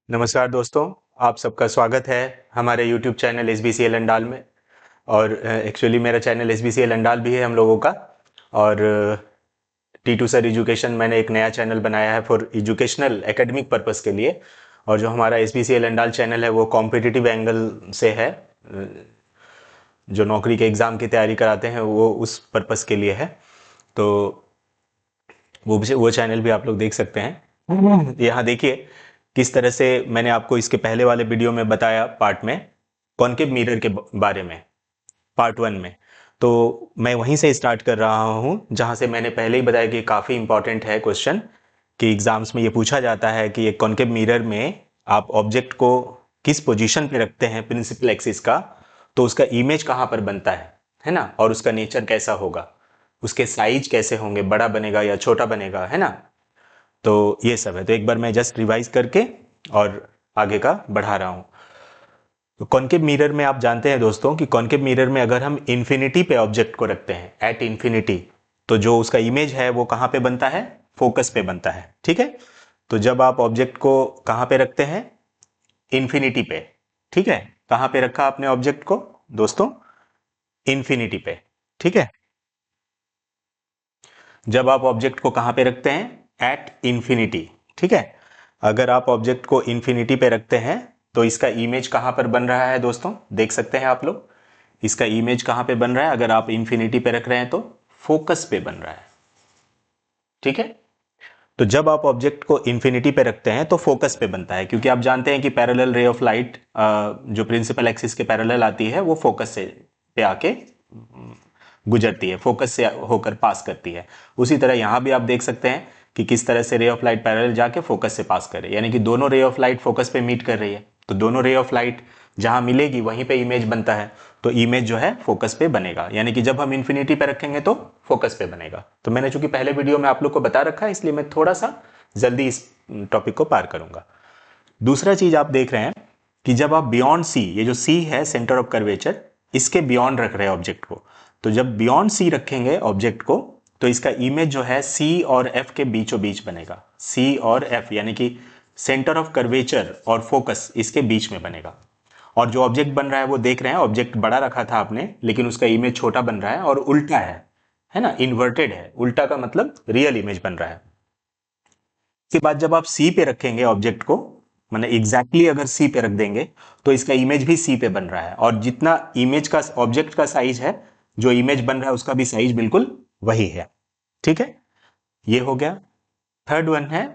नमस्कार दोस्तों, आप सबका स्वागत है हमारे YouTube चैनल SBCL अंडाल में। और एक्चुअली मेरा चैनल SBCL अंडाल भी है हम लोगों का। और T2 सर एजुकेशन मैंने एक नया चैनल बनाया है फॉर एजुकेशनल एकेडमिक पर्पस के लिए। और जो हमारा SBCL अंडाल चैनल है वो कॉम्पिटिटिव एंगल से है, जो नौकरी के एग्ज़ाम की तैयारी कराते हैं वो उस पर्पस के लिए है। तो वो चैनल भी आप लोग देख सकते हैं। यहाँ देखिए किस तरह से मैंने आपको इसके पहले वाले वीडियो में बताया, पार्ट में कॉनकेव मिरर के बारे में, पार्ट 1 में। तो मैं वहीं से स्टार्ट कर रहा हूँ जहाँ से मैंने पहले ही बताया कि काफ़ी इंपॉर्टेंट है क्वेश्चन, कि एग्जाम्स में ये पूछा जाता है कि एक कॉनकेव मिरर में आप ऑब्जेक्ट को किस पोजीशन पे रखते हैं प्रिंसिपल एक्सिस का, तो उसका इमेज कहाँ पर बनता है ना, और उसका नेचर कैसा होगा, उसके साइज कैसे होंगे, बड़ा बनेगा या छोटा बनेगा, है ना। तो ये सब है। तो एक बार मैं जस्ट रिवाइज करके और आगे का बढ़ा रहा हूँ। तो कॉनकेव मिरर में आप जानते हैं दोस्तों कि कॉनकेव मिरर में अगर हम इन्फिनिटी पे ऑब्जेक्ट को रखते हैं, एट इन्फिनिटी, तो जो उसका इमेज है वो कहाँ पे बनता है, फोकस पे बनता है। ठीक है। तो जब आप ऑब्जेक्ट को कहाँ पे रखते हैं, इन्फिनिटी पे। ठीक है। कहाँ पे रखा आपने ऑब्जेक्ट को दोस्तों, इन्फिनिटी पे। ठीक है। जब आप ऑब्जेक्ट को कहाँ पे रखते हैं, एट इन्फिनिटी। ठीक है। अगर आप ऑब्जेक्ट को इन्फिनिटी पे रखते हैं तो इसका इमेज कहाँ पर बन रहा है दोस्तों, देख सकते हैं आप लोग। इसका इमेज कहाँ पे बन रहा है, अगर आप इन्फिनिटी पे रख रहे हैं तो फोकस पे बन रहा है। ठीक है। तो जब आप ऑब्जेक्ट को इन्फिनिटी पे रखते हैं तो फोकस पे बनता है, क्योंकि आप जानते हैं कि पैरेलल रे ऑफ लाइट जो प्रिंसिपल एक्सिस के पैरेलल आती है वो फोकस से पे आके गुजरती है, फोकस से होकर पास करती है। उसी तरह यहां भी आप देख सकते हैं कि किस तरह से रे ऑफ लाइट पैरेलल जाके फोकस से पास करे, यानी कि दोनों रे ऑफ लाइट फोकस पे मीट कर रही है। तो दोनों रे ऑफ लाइट जहां मिलेगी वहीं पे इमेज बनता है, तो इमेज जो है फोकस पे बनेगा, यानी कि जब हम इन्फिनिटी पे रखेंगे तो फोकस पे बनेगा। तो मैंने चूंकि पहले वीडियो में आप लोग को बता रखा है, इसलिए मैं थोड़ा सा जल्दी इस टॉपिक को पार करूंगा। दूसरा चीज आप देख रहे हैं कि जब आप बियॉन्ड सी, ये जो सी है सेंटर ऑफ कर्वेचर, इसके बियॉन्ड रख रहे हैं ऑब्जेक्ट को, तो जब बियॉन्ड सी रखेंगे ऑब्जेक्ट को तो इसका इमेज जो है सी और एफ के बीचों बीच बनेगा। सी और एफ यानी कि सेंटर ऑफ कर्वेचर और फोकस इसके बीच में बनेगा। और जो ऑब्जेक्ट बन रहा है वो देख रहे हैं, ऑब्जेक्ट बड़ा रखा था आपने लेकिन उसका इमेज छोटा बन रहा है और उल्टा है ना, इन्वर्टेड है। उल्टा का मतलब रियल इमेज बन रहा है। इसके बाद जब आप सी पे रखेंगे ऑब्जेक्ट को, मतलब एग्जैक्टली अगर सी पे रख देंगे तो इसका इमेज भी सी पे बन रहा है, और जितना इमेज का ऑब्जेक्ट का साइज है, जो इमेज बन रहा है उसका भी साइज बिल्कुल वही है। ठीक है। ये हो गया। थर्ड वन है,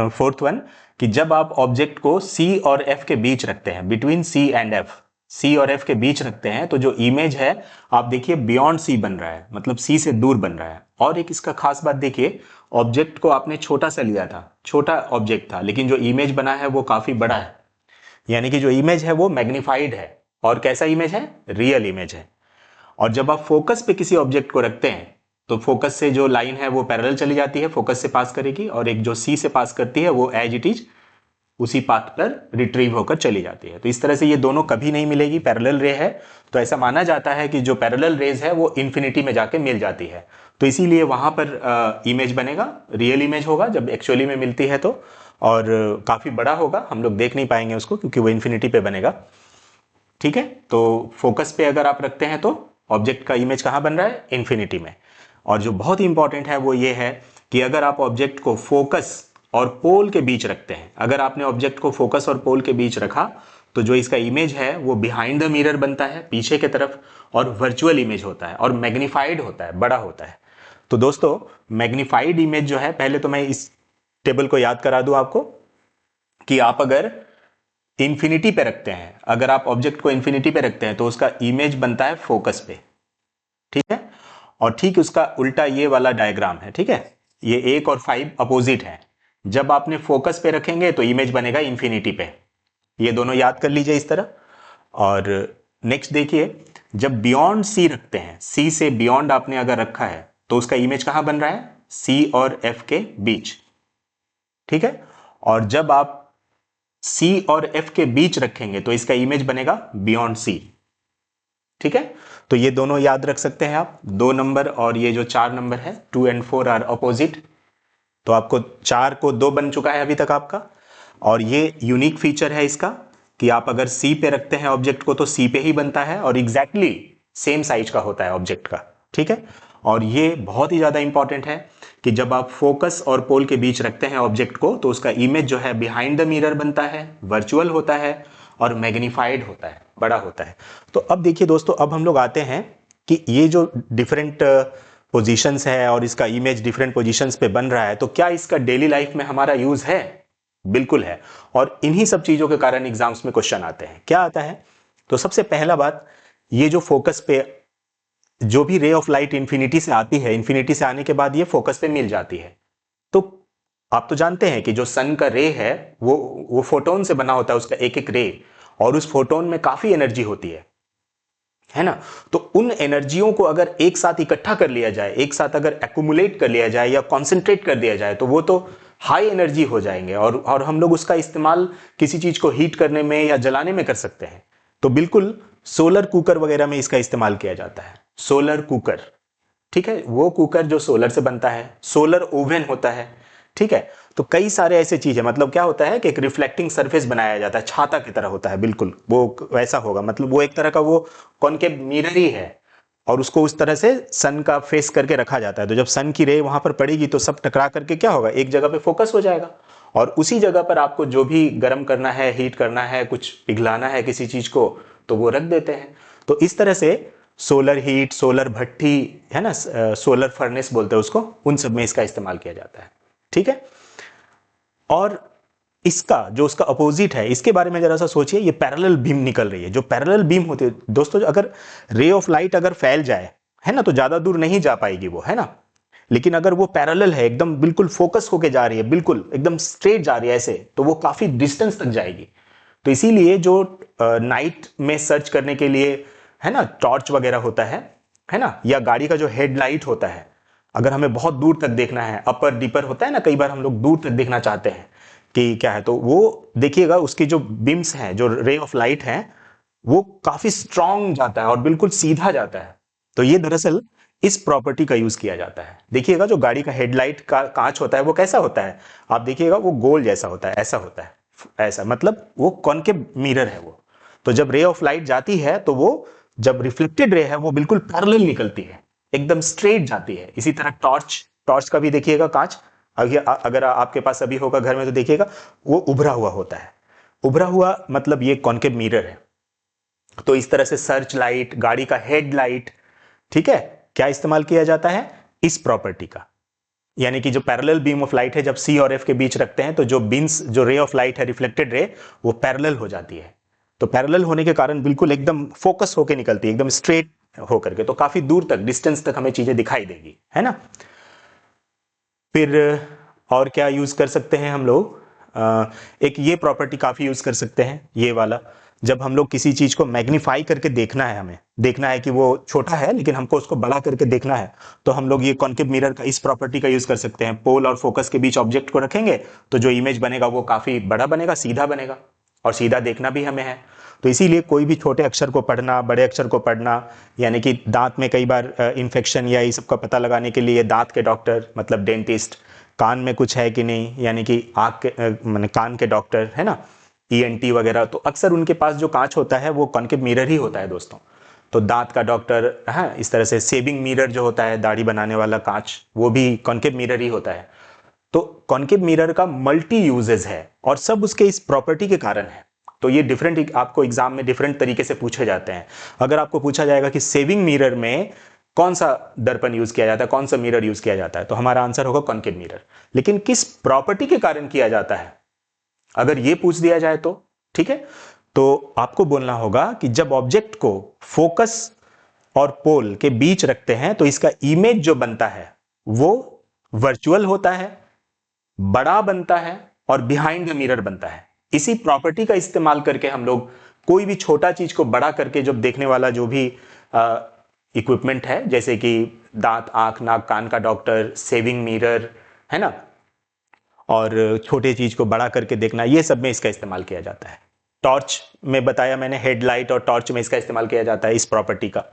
फोर्थ वन, कि जब आप ऑब्जेक्ट को सी और एफ के बीच रखते हैं, बिटवीन सी एंड एफ, सी और एफ के बीच रखते हैं, तो जो इमेज है आप देखिए बियॉन्ड सी बन रहा है, मतलब सी से दूर बन रहा है। और एक इसका खास बात देखिए, ऑब्जेक्ट को आपने छोटा सा लिया था, छोटा ऑब्जेक्ट था, लेकिन जो इमेज बना है वो काफी बड़ा है, यानी कि जो इमेज है वो मैग्नीफाइड है। और कैसा इमेज है, रियल इमेज है। और जब आप फोकस पे किसी ऑब्जेक्ट को रखते हैं तो फोकस से जो लाइन है वो पैरेलल चली जाती है, फोकस से पास करेगी, और एक जो सी से पास करती है वो एज इट इज उसी पाथ पर रिट्रीव होकर चली जाती है। तो इस तरह से ये दोनों कभी नहीं मिलेगी, पैरेलल रे है। तो ऐसा माना जाता है कि जो पैरेलल रेज है वो इन्फिनिटी में जाके मिल जाती है, तो इसीलिए वहां पर इमेज बनेगा, रियल इमेज होगा जब एक्चुअली में मिलती है तो। और काफी बड़ा होगा, हम लोग देख नहीं पाएंगे उसको क्योंकि वो इन्फिनिटी पे बनेगा। ठीक है। तो फोकस पे अगर आप रखते हैं तो ऑब्जेक्ट का इमेज कहां बन रहा है, इन्फिनिटी में। और जो बहुत ही इंपॉर्टेंट है वो ये है कि अगर आप ऑब्जेक्ट को फोकस और पोल के बीच रखते हैं, अगर आपने ऑब्जेक्ट को फोकस और पोल के बीच रखा तो जो इसका इमेज है वो बिहाइंड द मिरर बनता है, पीछे के तरफ, और वर्चुअल इमेज होता है और मैग्नीफाइड होता है, बड़ा होता है। तो दोस्तों मैग्नीफाइड इमेज जो है, पहले तो मैं इस टेबल को याद करा दूं आपको, कि आप अगर इंफिनिटी पे रखते हैं, अगर आप ऑब्जेक्ट को इंफिनिटी पे रखते हैं तो उसका इमेज बनता है फोकस पे। ठीक है। और ठीक उसका उल्टा ये वाला डायग्राम है। ठीक है। ये 1 और 5 अपोजिट है। जब आपने फोकस पे रखेंगे तो इमेज बनेगा इंफिनिटी पे। ये दोनों याद कर लीजिए इस तरह। और नेक्स्ट देखिए, जब बियॉन्ड सी रखते हैं, सी से बियॉन्ड आपने अगर रखा है तो उसका इमेज कहां बन रहा है, सी और एफ के बीच। ठीक है। और जब आप सी और एफ के बीच रखेंगे तो इसका इमेज बनेगा बियॉन्ड सी। ठीक है। तो ये दोनों याद रख सकते हैं आप, 2 नंबर और ये जो 4 नंबर है, 2 and 4 आर अपोजिट। तो आपको 4 को 2 बन चुका है अभी तक आपका। और ये यूनिक फीचर है इसका कि आप अगर सी पे रखते हैं ऑब्जेक्ट को तो सी पे ही बनता है और एग्जैक्टली सेम साइज का होता है ऑब्जेक्ट का, ठीक है। और ये बहुत ही ज्यादा इंपॉर्टेंट है कि जब आप फोकस और पोल के बीच रखते हैं ऑब्जेक्ट को तो उसका इमेज जो है बिहाइंड द मिरर बनता है, वर्चुअल होता है और मैग्नीफाइड होता है, बड़ा होता है। तो अब देखिए दोस्तों, अब हम लोग आते हैं कि ये जो डिफरेंट पोजीशंस है और इसका इमेज डिफरेंट पोजीशंस पे बन रहा है, तो क्या इसका डेली लाइफ में हमारा यूज है? बिल्कुल है। और इन्हीं सब चीजों के कारण एग्जाम्स में क्वेश्चन आते हैं। क्या आता है? तो सबसे पहला बात, ये जो फोकस पे जो भी रे ऑफ लाइट इंफिनिटी से आती है, इंफिनिटी से आने के बाद ये फोकस पे मिल जाती है। तो आप तो जानते हैं कि जो सन का रे है वो फोटोन से बना होता है, उसका एक एक रे, और उस फोटोन में काफी एनर्जी होती है ना। तो उन एनर्जियों को अगर एक साथ इकट्ठा कर लिया जाए, एक साथ अगर एक्यूमुलेट कर लिया जाए या कॉन्सेंट्रेट कर दिया जाए, तो वो तो हाई एनर्जी हो जाएंगे और हम लोग उसका इस्तेमाल किसी चीज को हीट करने में या जलाने में कर सकते हैं। तो बिल्कुल सोलर कुकर वगैरह में इसका इस्तेमाल किया जाता है, सोलर कुकर, ठीक है। वो कुकर जो सोलर से बनता है, सोलर ओवन होता है, ठीक है। तो कई सारे ऐसे चीज है, मतलब क्या होता है कि एक रिफ्लेक्टिंग सरफेस बनाया जाता है, छाता की तरह होता है, बिल्कुल वो वैसा होगा, मतलब वो एक तरह का वो कॉनकेव मिरर ही है और उसको उस तरह से सन का फेस करके रखा जाता है। तो जब सन की रे वहां पर पड़ेगी तो सब टकरा करके क्या होगा, एक जगह पे फोकस हो जाएगा और उसी जगह पर आपको जो भी गर्म करना है, हीट करना है, कुछ पिघलाना है किसी चीज को, तो वो रख देते हैं। तो इस तरह से सोलर हीट, सोलर भट्टी है ना, सोलर फर्नेस बोलते हैं उसको, उन सब में इसका इस्तेमाल किया जाता है, ठीक है। और इसका जो उसका अपोजिट है, इसके बारे में जरा सा सोचिए, ये पैरेलल बीम निकल रही है। जो पैरेलल बीम होती है दोस्तों, अगर रे ऑफ लाइट अगर फैल जाए है ना, तो ज्यादा दूर नहीं जा पाएगी वो, है ना। लेकिन अगर वो पैरेलल है, एकदम बिल्कुल फोकस होके जा रही है, बिल्कुल एकदम स्ट्रेट जा रही है ऐसे, तो वो काफी डिस्टेंस तक जाएगी। तो इसीलिए जो नाइट में सर्च करने के लिए है ना, टॉर्च वगैरह होता है ना, या गाड़ी का जो हेडलाइट होता है, अगर हमें बहुत दूर तक देखना है, अपर डीपर होता है ना, कई बार हम लोग दूर तक देखना चाहते हैं कि क्या है, तो वो देखिएगा उसकी जो बीम्स हैं, जो रे ऑफ लाइट है, वो काफी स्ट्रांग जाता है और बिल्कुल सीधा जाता है। तो ये दरअसल इस प्रॉपर्टी का यूज किया जाता है। देखिएगा जो गाड़ी का हेडलाइट का कांच होता है वो कैसा होता है, आप देखिएगा वो गोल जैसा होता है, ऐसा होता है, ऐसा, मतलब वो कॉनकेव मिरर है वो। तो जब रे ऑफ लाइट जाती है तो वो, जब रिफ्लेक्टेड रे है, वो बिल्कुल पैरेलल निकलती है, एकदम स्ट्रेट जाती है। इसी तरह टॉर्च का भी देखिएगा कांच, अगर आपके पास अभी होगा घर में तो देखिएगा वो उभरा हुआ होता है। उभरा हुआ मतलब ये कॉनकेव मिरर है। तो इस तरह से सर्च लाइट, गाड़ी का हेडलाइट, ठीक है, क्या इस्तेमाल किया जाता है, इस प्रॉपर्टी का। यानी कि जो पैरेलल बीम ऑफ लाइट है, जब सी और एफ के बीच रखते हैं तो जो बीम्स, जो रे ऑफ लाइट है, रिफ्लेक्टेड रे, वो पैरेलल हो जाती है। तो पैरेलल होने के कारण बिल्कुल एकदम फोकस होकर निकलती है, एकदम स्ट्रेट होकर के, तो काफी दूर तक, डिस्टेंस तक हमें चीजें दिखाई देगी, है ना। फिर और क्या यूज कर सकते हैं हम लोग, एक ये प्रॉपर्टी काफी यूज कर सकते हैं, ये वाला, जब हम लोग किसी चीज को मैग्नीफाई करके देखना है, हमें देखना है कि वो छोटा है लेकिन हमको उसको बड़ा करके देखना है, तो हम लोग ये कॉनकेव मिरर का, इस प्रॉपर्टी का यूज कर सकते हैं। पोल और फोकस के बीच ऑब्जेक्ट को रखेंगे तो जो इमेज बनेगा वो काफी बड़ा बनेगा, सीधा बनेगा, और सीधा देखना भी हमें है। तो इसीलिए कोई भी छोटे अक्षर को पढ़ना, बड़े अक्षर को पढ़ना, यानी कि दांत में कई बार इन्फेक्शन या ये सब का पता लगाने के लिए दांत के डॉक्टर, मतलब डेंटिस्ट, कान में कुछ है कि नहीं, यानी कि आँख के माने कान के डॉक्टर, है ना, ईएनटी वगैरह, तो अक्सर उनके पास जो कांच होता है वो कॉनकेव मिरर ही होता है दोस्तों। तो दांत का डॉक्टर, हाँ, इस तरह से सेविंग मिरर जो होता है, दाढ़ी बनाने वाला कांच, वो भी कॉनकेव मिरर ही होता है। तो कॉनकेव मिरर का मल्टी यूजेस है और सब उसके इस प्रॉपर्टी के कारण है। तो ये डिफरेंट, आपको एग्जाम में डिफरेंट तरीके से पूछे जाते हैं। अगर आपको पूछा जाएगा कि सेविंग मिरर में कौन सा दर्पण यूज किया जाता है, कौन सा मिरर यूज किया जाता है, तो हमारा आंसर होगा कॉनकेव मिरर। लेकिन किस प्रॉपर्टी के कारण किया जाता है, अगर ये पूछ दिया जाए तो, ठीक है, तो आपको बोलना होगा कि जब ऑब्जेक्ट को फोकस और पोल के बीच रखते हैं तो इसका इमेज जो बनता है वो वर्चुअल होता है, बड़ा बनता है और बिहाइंड द मिरर बनता है। इसी प्रॉपर्टी का इस्तेमाल करके हम लोग कोई भी छोटा चीज को बड़ा करके जब देखने वाला जो भी इक्विपमेंट है, जैसे कि दांत, आंख, नाक, कान का डॉक्टर, सेविंग मिरर, है ना, और छोटे चीज को बड़ा करके देखना, ये सब में इसका इस्तेमाल किया जाता है। टॉर्च में बताया मैंने, हेडलाइट और टॉर्च में इसका इस्तेमाल किया जाता है, इस प्रॉपर्टी का,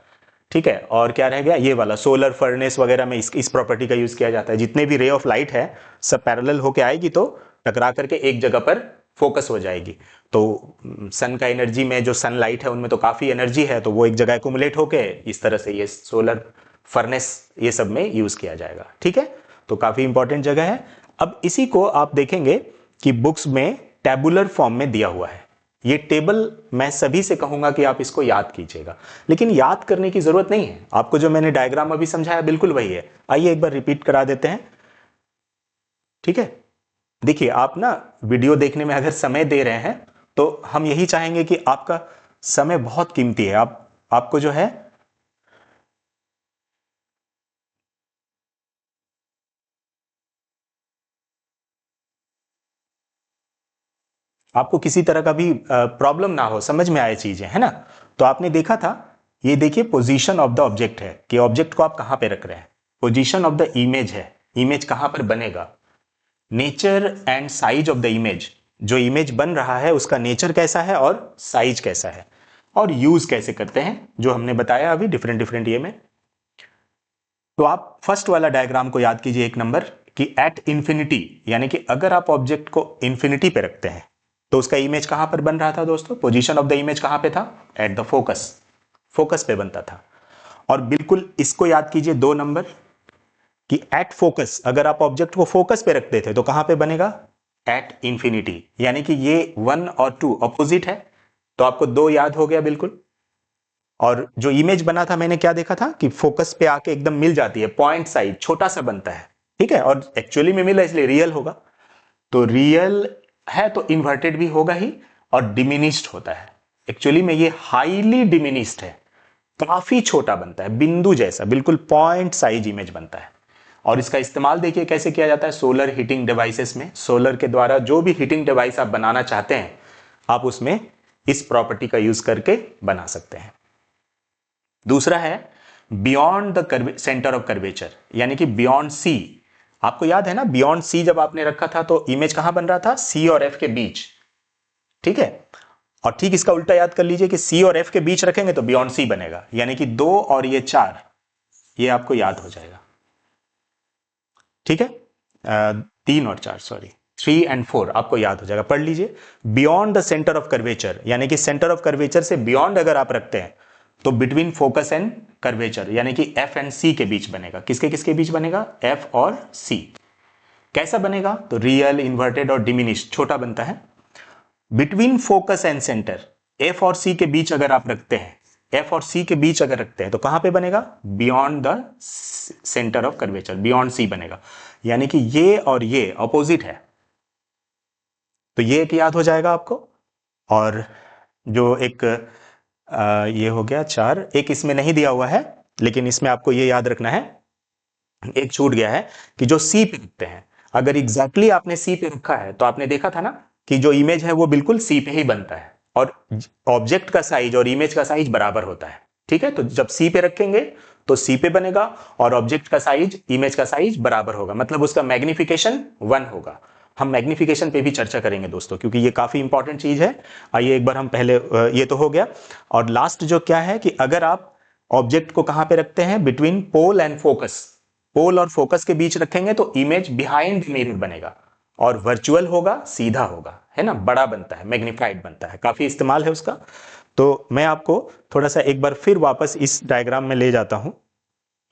ठीक है। और क्या रह गया, ये वाला सोलर फर्नेस वगैरह में इस प्रॉपर्टी का यूज किया जाता है। जितने भी रे ऑफ लाइट है सब पैरेलल होके आएगी तो टकरा करके एक जगह पर फोकस हो जाएगी। तो सन का एनर्जी में जो सनलाइट है उनमें तो काफ़ी एनर्जी है, तो वो एक जगह एकुमुलेट होके इस तरह से ये सोलर फर्नेस ये सब में यूज़ किया जाएगा। ठीक है, तो काफ़ी इंपॉर्टेंट जगह है। अब इसी को आप देखेंगे कि बुक्स में टैबुलर फॉर्म में दिया हुआ है। ये टेबल मैं सभी से कहूंगा कि आप इसको याद कीजिएगा, लेकिन याद करने की जरूरत नहीं है। आपको जो मैंने डायग्राम अभी समझाया बिल्कुल वही है। आइए एक बार रिपीट करा देते हैं। ठीक है, देखिए आप ना वीडियो देखने में अगर समय दे रहे हैं तो हम यही चाहेंगे कि आपका समय बहुत कीमती है। आपको जो है आपको किसी तरह का भी प्रॉब्लम ना हो, समझ में आए चीजें, है ना। तो आपने देखा था, ये देखिए पोजीशन ऑफ द ऑब्जेक्ट है कि ऑब्जेक्ट को आप कहां पे रख रहे हैं। पोजीशन ऑफ द इमेज है, इमेज कहां पर बनेगा। Nature and size of the image, जो इमेज बन रहा है उसका नेचर कैसा है और साइज कैसा है, और यूज कैसे करते हैं, जो हमने बताया अभी डिफरेंट डिफरेंट ये में। तो आप फर्स्ट वाला डायग्राम को याद कीजिए, एक नंबर, कि एट इंफिनिटी, यानी कि अगर आप ऑब्जेक्ट को इंफिनिटी पे रखते हैं तो उसका इमेज कहां पर बन रहा था दोस्तों। पोजीशन ऑफ द इमेज कहां पे था, एट द फोकस, फोकस पे बनता था। और बिल्कुल इसको याद कीजिए 2 नंबर, कि एट फोकस, अगर आप ऑब्जेक्ट को फोकस पे रखते थे तो कहां पे बनेगा, एट इंफिनिटी, यानी कि ये 1 और 2 अपोजिट है, तो आपको 2 याद हो गया बिल्कुल। और जो इमेज बना था मैंने क्या देखा था कि फोकस पे आके एकदम मिल जाती है, पॉइंट साइज छोटा सा बनता है। ठीक है, और एक्चुअली में मिला इसलिए रियल होगा। तो रियल है तो इन्वर्टेड भी होगा ही, और डिमिनिश्ड होता है। एक्चुअली में ये हाईली डिमिनिश्ड है, काफी छोटा बनता है, बिंदु जैसा, बिल्कुल पॉइंट साइज इमेज बनता है। और इसका इस्तेमाल देखिए कैसे किया जाता है सोलर हीटिंग डिवाइसेस में। सोलर के द्वारा जो भी हीटिंग डिवाइस आप बनाना चाहते हैं, आप उसमें इस प्रॉपर्टी का यूज करके बना सकते हैं। दूसरा है beyond the centre of curvature, यानी कि बियॉन्ड सी। आपको याद है ना, बियॉन्ड सी जब आपने रखा था तो इमेज कहां बन रहा था, सी और एफ के बीच। ठीक है, और ठीक इसका उल्टा याद कर लीजिए कि सी और एफ के बीच रखेंगे तो बियॉन्ड सी बनेगा, यानी कि 2 और ये 4, ये आपको याद हो जाएगा। ठीक है, 3 और 4, सॉरी 3 एंड 4 आपको याद हो जाएगा, पढ़ लीजिए। Beyond the centre of curvature, यानी कि सेंटर ऑफ कर्वेचर से बियॉन्ड अगर आप रखते हैं तो बिटवीन फोकस एंड कर्वेचर, यानी कि एफ एंड सी के बीच बनेगा। किसके किसके बीच बनेगा, एफ और सी। कैसा बनेगा, तो रियल, इन्वर्टेड और डिमिनिश, छोटा बनता है। Between focus and centre, F और सी के बीच अगर आप रखते हैं, एफ और सी के बीच अगर रखते हैं तो कहां पे बनेगा, beyond the centre of curvature, beyond C बनेगा। यानी कि ये और ये अपोजिट है, तो ये एक याद हो जाएगा आपको। और जो एक ये हो गया 4, एक इसमें नहीं दिया हुआ है लेकिन इसमें आपको ये याद रखना है, एक छूट गया है, कि जो सी पे रखते हैं, अगर एग्जैक्टली आपने सी पे रखा है तो आपने देखा था ना कि जो इमेज है वो बिल्कुल सी पे ही बनता है, और ऑब्जेक्ट का साइज और इमेज का साइज बराबर होता है। ठीक है, तो जब सी पे रखेंगे तो सी पे बनेगा, और ऑब्जेक्ट का साइज, इमेज का साइज बराबर होगा, मतलब उसका मैग्निफिकेशन 1 होगा। हम मैग्निफिकेशन पे भी चर्चा करेंगे दोस्तों, क्योंकि ये काफी इंपॉर्टेंट चीज है। आइए एक बार हम पहले, ये तो हो गया। और लास्ट जो क्या है कि अगर आप ऑब्जेक्ट को कहां पे रखते हैं, बिटवीन पोल एंड फोकस, पोल और फोकस के बीच रखेंगे तो इमेज बिहाइंड मिरर बनेगा, और वर्चुअल होगा, सीधा होगा, है ना, बड़ा बनता है, मैग्निफाइड बनता है, काफी इस्तेमाल है उसका। तो मैं आपको थोड़ा सा एक बार फिर वापस इस डायग्राम में ले जाता हूं।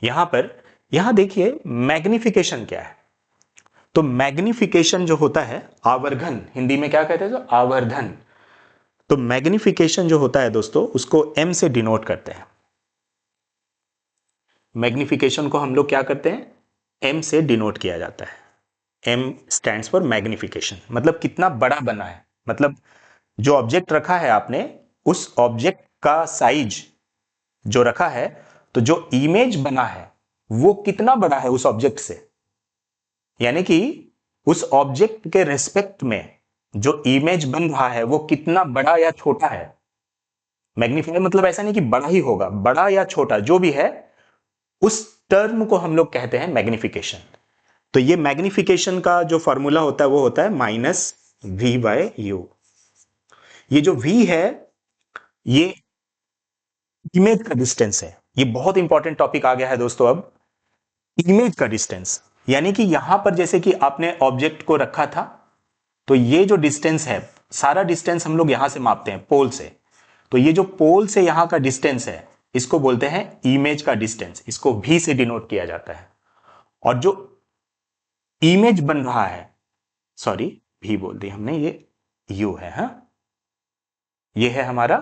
यहां पर, यहां देखिए मैग्निफिकेशन क्या है। तो मैग्निफिकेशन जो होता है, आवर्धन, हिंदी में क्या कहते हैं, तो आवर्धन। तो मैग्निफिकेशन जो होता है दोस्तों, उसको एम से डिनोट करते हैं। मैग्निफिकेशन को हम लोग क्या करते हैं, एम से डिनोट किया जाता है। एम स्टैंड्स फॉर मैग्निफिकेशन, मतलब कितना बड़ा बना है, मतलब जो ऑब्जेक्ट रखा है आपने, उस ऑब्जेक्ट का साइज जो रखा है, तो जो इमेज बना है वो कितना बड़ा है उस ऑब्जेक्ट से, यानी कि उस ऑब्जेक्ट के रेस्पेक्ट में जो इमेज बन रहा है वो कितना बड़ा या छोटा है। मैग्नीफाई मतलब ऐसा नहीं कि बड़ा ही होगा, बड़ा या छोटा जो भी है, उस टर्म को हम लोग कहते हैं मैग्निफिकेशन। तो ये मैग्निफिकेशन का जो फॉर्मूला होता है वो होता है -v/u। ये जो v है ये इमेज का डिस्टेंस है। ये बहुत इंपॉर्टेंट टॉपिक आ गया है दोस्तों अब, इमेज का डिस्टेंस। यानी कि यहां पर जैसे कि आपने ऑब्जेक्ट को रखा था, तो ये जो डिस्टेंस है सारा डिस्टेंस हम लोग यहां से मापते हैं पोल से। तो ये जो पोल से यहां का डिस्टेंस है इसको बोलते हैं इमेज का डिस्टेंस, इसको v से डिनोट किया जाता है। और जो इमेज बन रहा है, सॉरी v बोल दी हमने, ये u है, हा? ये है हमारा,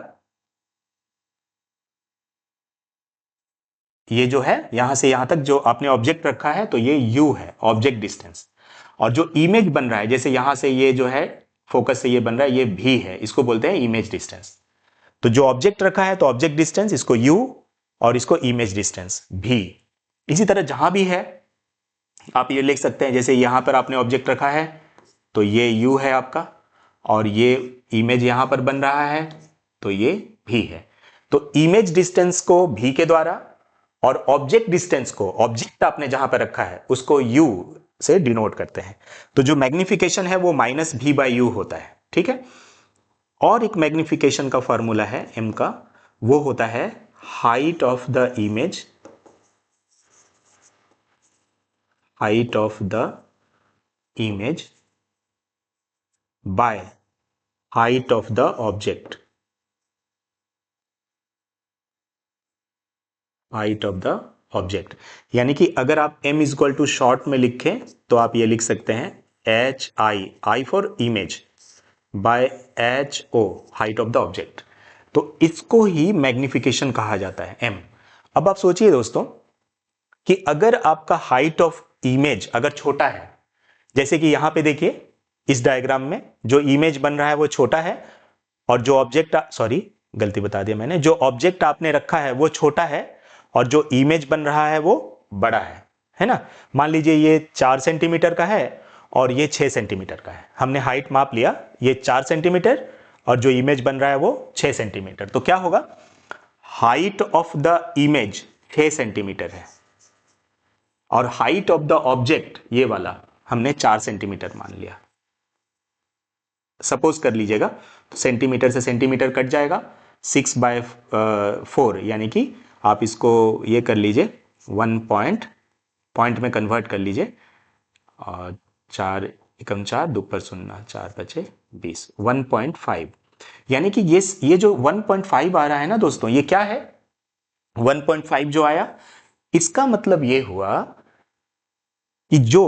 ये जो है यहां से यहां तक जो आपने ऑब्जेक्ट रखा है तो ये u है ऑब्जेक्ट डिस्टेंस। और जो इमेज बन रहा है, जैसे यहां से ये जो है फोकस से ये बन रहा है, ये v है, इसको बोलते हैं इमेज डिस्टेंस। तो जो ऑब्जेक्ट रखा है तो ऑब्जेक्ट डिस्टेंस, इसको u और इसको इमेज डिस्टेंस v। इसी तरह जहां भी है आप ये लिख सकते हैं, जैसे यहां पर आपने ऑब्जेक्ट रखा है तो ये u है आपका, और ये इमेज यहां पर बन रहा है तो ये v है। तो इमेज डिस्टेंस को v के द्वारा और ऑब्जेक्ट डिस्टेंस को, ऑब्जेक्ट आपने जहां पर रखा है उसको u से डिनोट करते हैं। तो जो मैग्निफिकेशन है वो -v/u होता है, ठीक है। और एक मैग्निफिकेशन का फॉर्मूला है m का, वो होता है height of the image, height of the image by height of the object, height of the object. यानी कि अगर आप m इक्वल टू शॉर्ट में लिखें तो आप ये लिख सकते हैं hi for image by ho height of the object. तो इसको ही मैग्निफिकेशन कहा जाता है m। अब आप सोचिए दोस्तों कि अगर आपका हाइट ऑफ इमेज अगर छोटा है, जैसे कि यहां पे देखिए इस डायग्राम में जो इमेज बन रहा है वो छोटा है, और जो ऑब्जेक्ट, सॉरी गलती बता दिया मैंने, जो ऑब्जेक्ट आपने रखा है वो छोटा है और जो इमेज बन रहा है वो बड़ा है ना। मान लीजिए ये 4 सेंटीमीटर का है और ये 6 सेंटीमीटर का है। हमने हाइट माप लिया, ये 4 सेंटीमीटर और जो इमेज बन रहा है वो 6 सेंटीमीटर। तो क्या होगा, height of the image 6 centimetre है और हाइट ऑफ द ऑब्जेक्ट ये वाला हमने 4 सेंटीमीटर मान लिया। सपोज कर लीजिएगा, तो सेंटीमीटर से सेंटीमीटर कट जाएगा, 6/4 यानी कि आप इसको ये कर लीजिए 1 पॉइंट में कन्वर्ट कर लीजिए, और 4 एकम 4 2 पर 0 4 बचे 20, 1.5। यानी कि ये जो 1.5 आ रहा है ना दोस्तों, ये क्या है 1.5 जो आया, इसका मतलब ये हुआ कि जो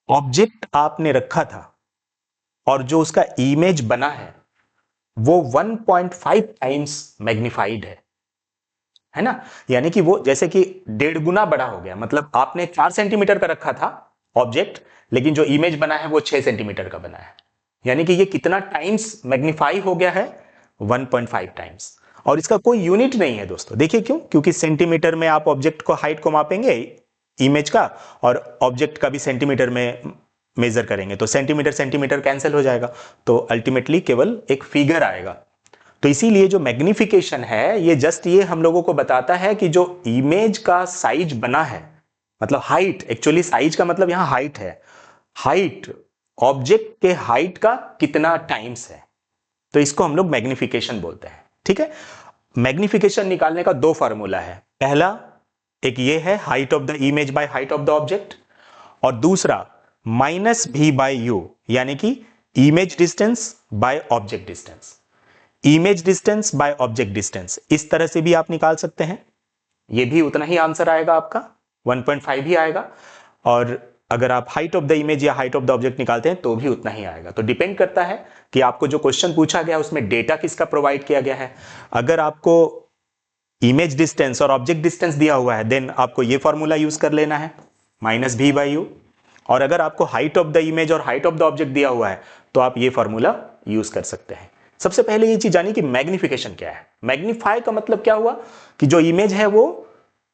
ऑब्जेक्ट आपने रखा था और जो उसका इमेज बना है वो 1.5 टाइम्स मैग्निफाइड है ना। यानी कि वो जैसे कि 1.5 गुना बड़ा हो गया। मतलब आपने 4 सेंटीमीटर का रखा था ऑब्जेक्ट, लेकिन जो इमेज बना है वो 6 सेंटीमीटर का बना है। यानी कि ये कितना टाइम्स मैग्निफाई हो गया है, 1.5 टाइम्स। और इसका कोई यूनिट नहीं है दोस्तों। देखिए क्यों, क्योंकि सेंटीमीटर में आप ऑब्जेक्ट को हाइट को मापेंगे इमेज का, और ऑब्जेक्ट का भी सेंटीमीटर में मेजर करेंगे, तो सेंटीमीटर सेंटीमीटर कैंसिल हो जाएगा, तो अल्टीमेटली केवल एक फिगर आएगा। तो इसीलिए जो मैग्निफिकेशन है ये जस्ट ये हम लोगों को बताता है कि जो इमेज का साइज बना है, मतलब हाइट, एक्चुअली साइज का मतलब यहां हाइट है, हाइट ऑब्जेक्ट के हाइट का कितना टाइम्स है, तो इसको हम लोग मैग्निफिकेशन बोलते हैं, ठीक है। मैग्निफिकेशन निकालने का 2 फार्मूला है। पहला एक ये है height of the image by height of the object, और दूसरा -v/u यानी कि image distance by object distance. Image distance by object distance इस तरह से भी आप निकाल सकते हैं, ये भी उतना ही आंसर आएगा आपका, 1.5 ही आएगा। और अगर आप हाइट ऑफ द इमेज या हाइट ऑफ द ऑब्जेक्ट निकालते हैं तो भी उतना ही आएगा। तो डिपेंड करता है कि आपको जो क्वेश्चन पूछा गया उसमें डेटा किसका प्रोवाइड किया गया है। अगर आपको इमेज डिस्टेंस और ऑब्जेक्ट डिस्टेंस दिया हुआ है देन आपको ये फॉर्मूला यूज कर लेना है -v/u, और अगर आपको हाइट ऑफ द इमेज और हाइट ऑफ द ऑब्जेक्ट दिया हुआ है तो आप ये फॉर्मूला यूज कर सकते हैं। सबसे पहले ये चीज जानिए कि मैग्निफिकेशन क्या है। मैग्नीफाई का मतलब क्या हुआ कि जो इमेज है वो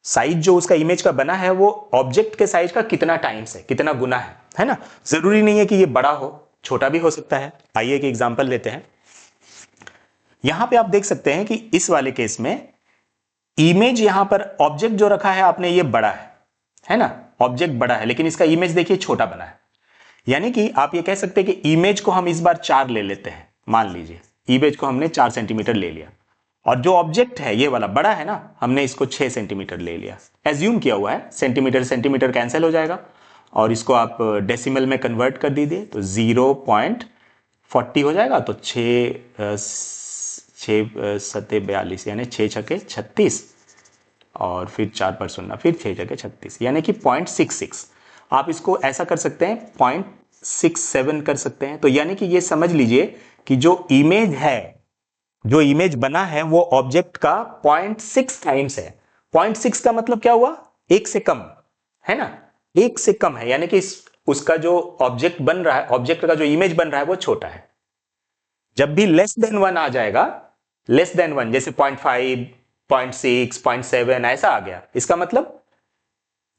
साइज जो उसका इमेज का बना है वो ऑब्जेक्ट के साइज का कितना टाइम्स है, कितना गुना है ना। जरूरी नहीं है कि ये बड़ा हो, छोटा भी हो सकता है। आइए एक एग्जांपल लेते हैं। यहां पे आप देख सकते हैं कि इस वाले केस में इमेज यहां पर ऑब्जेक्ट जो रखा है आपने ये बड़ा है ना, ऑब्जेक्ट बड़ा है लेकिन इसका इमेज देखिए छोटा बना है। यानी कि आप ये कह सकते हैं कि इमेज को हम इस बार 4 ले लेते हैं। मान लीजिए इमेज को हमने 4 सेंटीमीटर ले लिया और जो ऑब्जेक्ट है ये वाला बड़ा है ना, हमने इसको 6 सेंटीमीटर ले लिया। एज्यूम किया हुआ है, सेंटीमीटर सेंटीमीटर कैंसिल हो जाएगा और इसको आप डेसिमल में कन्वर्ट कर दीजिए तो 40 हो जाएगा, तो 6 7 42 यानी 6 6 36 और फिर 4 पर 0, फिर 6 6 36 यानी कि 0.66। आप इसको ऐसा कर सकते हैं 0.67 कर सकते हैं। तो यानी कि ये समझ लीजिए कि जो इमेज है, जो इमेज बना है वो ऑब्जेक्ट का 0.6 टाइम्स है। 0.6 का मतलब क्या हुआ, एक से कम है ना, एक से कम है, यानी कि उसका जो ऑब्जेक्ट बन रहा है, ऑब्जेक्ट का जो इमेज बन रहा है वो छोटा है। जब भी लेस देन 1 आ जाएगा, लेस देन 1 जैसे 0.5 0.6 0.7 ऐसा आ गया, इसका मतलब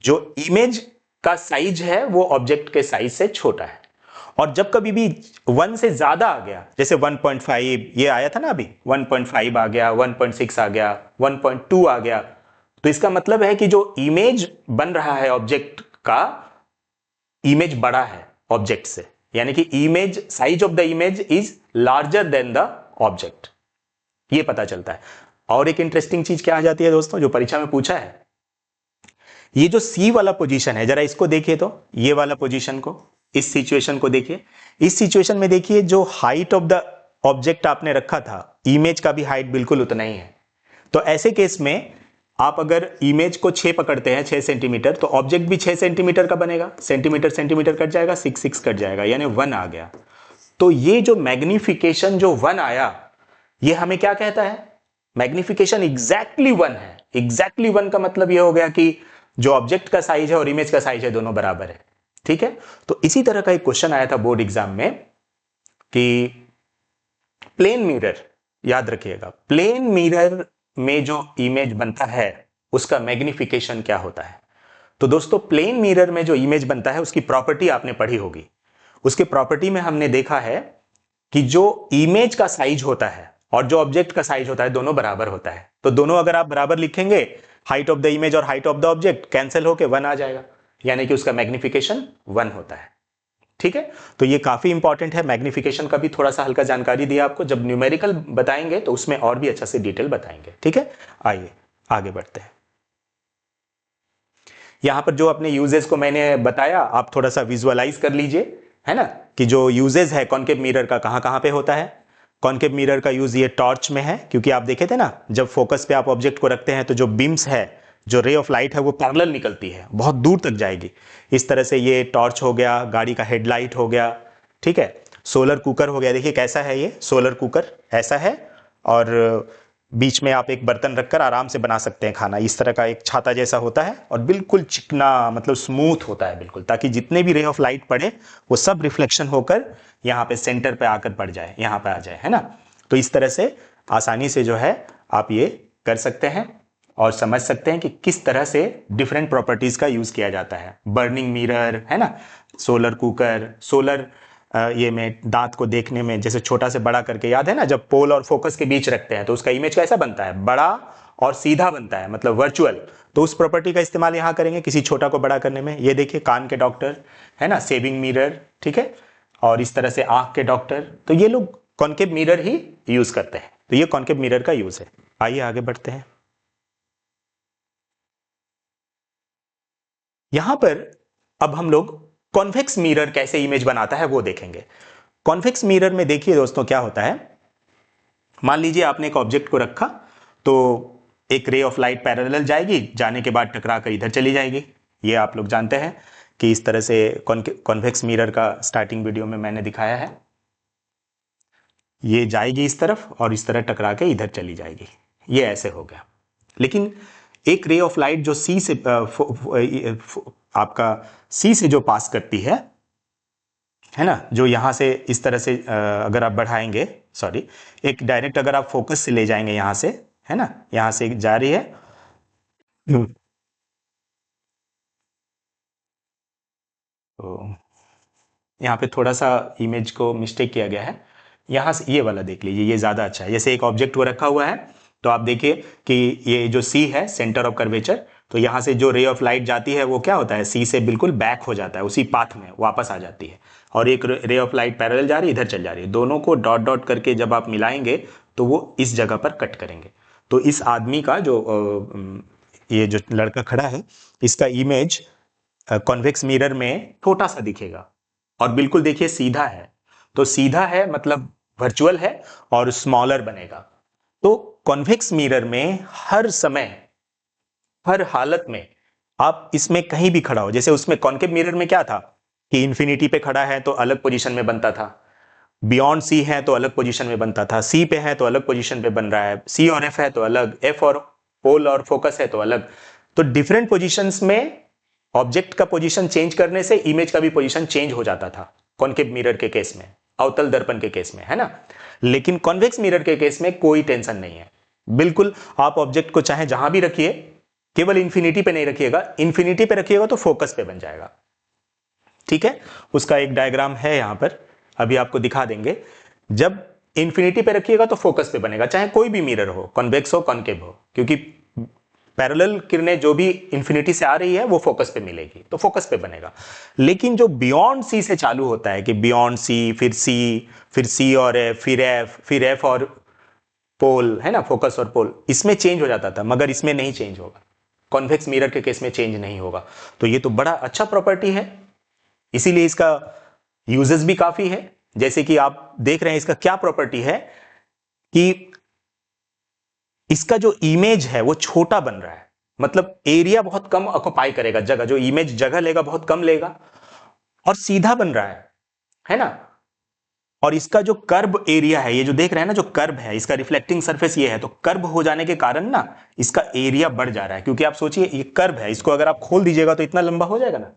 जो इमेज का साइज है वो ऑब्जेक्ट के साइज से छोटा है। और जब कभी भी 1 से ज्यादा आ गया, जैसे 1.5 ये आया था ना अभी, 1.5 आ गया, 1.6 आ गया, 1.2 आ गया, तो इसका मतलब है कि जो इमेज बन रहा है ऑब्जेक्ट का, इमेज बड़ा है ऑब्जेक्ट से, यानी कि image, size of the image is larger than the object, ये पता चलता है। और एक इंटरेस्टिंग चीज क्या आ जाती है दोस्तों, जो परीक्षा में पूछा है, ये जो सी वाला पोजीशन है, जरा इसको देखिए, तो ये वाला पोजीशन को, इस सिचुएशन को देखिए। इस सिचुएशन में देखिए जो हाइट ऑफ द ऑब्जेक्ट आपने रखा था, इमेज का भी हाइट बिल्कुल उतना ही है। तो ऐसे केस में आप अगर इमेज को 6 पकड़ते हैं, 6 सेंटीमीटर, तो ऑब्जेक्ट भी 6 सेंटीमीटर का बनेगा। सेंटीमीटर सेंटीमीटर कट जाएगा, 6 कट जाएगा, यानी 1 आ गया। तो ये जो मैग्निफिकेशन जो 1 आया, ये हमें क्या कहता है, मैग्निफिकेशन एग्जैक्टली 1 है। एग्जैक्टली 1 का मतलब ये हो गया कि जो ऑब्जेक्ट का साइज है और इमेज का साइज है दोनों बराबर है। ठीक है, तो इसी तरह का एक क्वेश्चन आया था बोर्ड एग्जाम में कि प्लेन मिरर, याद रखिएगा, प्लेन मिरर में जो इमेज बनता है उसका मैग्निफिकेशन क्या होता है। तो दोस्तों प्लेन मिरर में जो इमेज बनता है उसकी प्रॉपर्टी आपने पढ़ी होगी। उसके प्रॉपर्टी में हमने देखा है कि जो इमेज का साइज होता है और जो ऑब्जेक्ट का साइज होता है दोनों बराबर होता है। तो दोनों अगर आप बराबर लिखेंगे, हाइट ऑफ द इमेज और height of the object cancel होकर 1 आ जाएगा, यानी कि उसका मैग्निफिकेशन 1 होता है। ठीक है, तो ये काफी इंपॉर्टेंट है। मैग्निफिकेशन का भी थोड़ा सा हल्का जानकारी दिया आपको, जब न्यूमेरिकल बताएंगे तो उसमें और भी अच्छा से डिटेल बताएंगे। ठीक है, आइए आगे बढ़ते हैं। यहां पर जो अपने यूजेस को मैंने बताया, आप थोड़ा सा विजुअलाइज कर लीजिए, है ना, कि जो यूजेस है कॉनकेव मिरर का कहां कहां पे होता है। कॉनकेव मिरर का यूज ये टॉर्च में है, क्योंकि आप देखे थे ना, जब फोकस पे आप ऑब्जेक्ट को रखते हैं तो जो बीम्स है, जो रे ऑफ लाइट है वो पैरेलल निकलती है, बहुत दूर तक जाएगी। इस तरह से ये टॉर्च हो गया, गाड़ी का हेडलाइट हो गया। ठीक है, सोलर कुकर हो गया, देखिए कैसा है ये सोलर कुकर, ऐसा है, और बीच में आप एक बर्तन रखकर आराम से बना सकते हैं खाना। इस तरह का एक छाता जैसा होता है और बिल्कुल चिकना, मतलब स्मूथ होता है बिल्कुल, ताकि जितने भी रे ऑफ लाइट पड़े वो सब रिफ्लेक्शन होकर यहाँ पे सेंटर पे आकर पड़ जाए, यहाँ पे आ जाए, है ना। तो इस तरह से आसानी से जो है आप ये कर सकते हैं और समझ सकते हैं कि किस तरह से डिफरेंट प्रॉपर्टीज का यूज किया जाता है। बर्निंग मिरर, है ना, सोलर कुकर, सोलर ये में दांत को देखने में, जैसे छोटा से बड़ा करके, याद है ना, जब पोल और फोकस के बीच रखते हैं तो उसका इमेज कैसा बनता है, बड़ा और सीधा बनता है, मतलब वर्चुअल। तो उस प्रॉपर्टी का इस्तेमाल यहां करेंगे किसी छोटा को बड़ा करने में। ये देखिए कान के डॉक्टर, है ना, सेविंग मिरर, ठीक है, और इस तरह से आंख के डॉक्टर, तो ये लोग कॉनकेव मिरर ही यूज करते हैं। तो ये कॉनकेव मिरर का यूज है। आइए आगे बढ़ते हैं। यहां पर अब हम लोग कॉन्वेक्स मिरर कैसे इमेज बनाता है वो देखेंगे। कॉन्वेक्स मिरर में देखिए दोस्तों क्या होता है, मान लीजिए आपने एक ऑब्जेक्ट को रखा, तो एक रे ऑफ लाइट पैरेलल जाएगी, जाने के बाद टकरा कर इधर चली जाएगी। ये आप लोग जानते हैं कि इस तरह से कॉन्वेक्स मिरर का स्टार्टिंग वीडियो में मैंने दिखाया है। ये जाएगी इस तरफ और इस तरह टकरा के इधर चली जाएगी, ये ऐसे हो गया। लेकिन एक रे ऑफ लाइट जो सी से आपका सी से जो पास करती है ना, जो यहां से इस तरह से अगर आप बढ़ाएंगे, सॉरी, एक डायरेक्ट अगर आप फोकस से ले जाएंगे यहां से, है ना, यहां से जा रही है, तो यहाँ पे थोड़ा सा इमेज को मिस्टेक किया गया है। यहाँ से ये वाला देख लीजिए, ये ज़्यादा अच्छा है। जैसे एक ऑब्जेक्ट वो रखा हुआ है, तो आप देखिए कि ये जो सी है, सेंटर ऑफ कर्वेचर, तो यहाँ से जो रे ऑफ लाइट जाती है वो क्या होता है, सी से बिल्कुल बैक हो जाता है, उसी पाथ में वापस आ जाती है। और एक रे ऑफ लाइट पैरेलल जा रही है, इधर चल जा रही है। दोनों को डॉट डॉट करके जब आप मिलाएंगे तो वो इस जगह पर कट करेंगे। तो इस आदमी का जो ये जो लड़का खड़ा है, इसका इमेज कॉन्वेक्स मिरर में छोटा सा दिखेगा और बिल्कुल देखिए सीधा है। तो सीधा है मतलब वर्चुअल है और स्मॉलर बनेगा। तो कॉन्वेक्स मिरर में हर समय, हर हालत में आप इसमें कहीं भी खड़ा हो, जैसे उसमें कॉन्केव मिरर में क्या था कि इंफिनिटी पे खड़ा है तो अलग पोजीशन में बनता था, बियॉन्ड सी है तो अलग पोजीशन में बनता था, सी पे है तो अलग पोजीशन पे बन रहा है, सी और एफ है तो अलग, एफ और पोल और फोकस है तो अलग। तो डिफरेंट पोजीशंस में ऑब्जेक्ट का पोजीशन चेंज करने से इमेज का भी पोजीशन चेंज हो जाता था कॉन्केव मिरर के केस में, अवतल दर्पण के केस में, है ना। लेकिन कॉन्वेक्स मिरर के केस में कोई टेंशन नहीं है, बिल्कुल आप ऑब्जेक्ट को चाहे जहां भी रखिए, केवल इंफिनिटी पे नहीं रखिएगा, इंफिनिटी पे रखिएगा तो फोकस पे बन जाएगा। ठीक है, उसका एक डायग्राम है यहां पर, अभी आपको दिखा देंगे। जब इंफिनिटी पे रखिएगा तो फोकस पे बनेगा, चाहे कोई भी मिरर हो, कॉन्वेक्स हो कॉन्केव हो, क्योंकि पैरेलल किरणें जो भी इंफिनिटी से आ रही है वो फोकस पे मिलेगी, तो फोकस पे बनेगा। लेकिन जो बियॉन्ड सी से चालू होता है कि बियॉन्ड सी, फिर सी और एफ, फिर एफ और पोल, है ना, फोकस और पोल, इसमें चेंज हो जाता था, मगर इसमें नहीं चेंज होगा, कॉन्वेक्स मिरर के केस में चेंज नहीं होगा। तो ये तो बड़ा अच्छा प्रॉपर्टी है, इसीलिए इसका यूजेस भी काफी है। जैसे कि आप देख रहे हैं इसका क्या प्रॉपर्टी है कि इसका जो इमेज है वो छोटा बन रहा है, मतलब एरिया बहुत कम ऑक्युपाई करेगा, जगह जो इमेज जगह लेगा बहुत कम लेगा, और सीधा बन रहा है ना। और इसका जो कर्व एरिया है, ये जो देख रहे हैं ना, जो कर्व है, इसका रिफ्लेक्टिंग सरफेस ये है, तो कर्व हो जाने के कारण ना इसका एरिया बढ़ जा रहा है, क्योंकि आप सोचिए ये कर्व है, इसको अगर आप खोल दीजिएगा तो इतना लंबा हो जाएगा ना,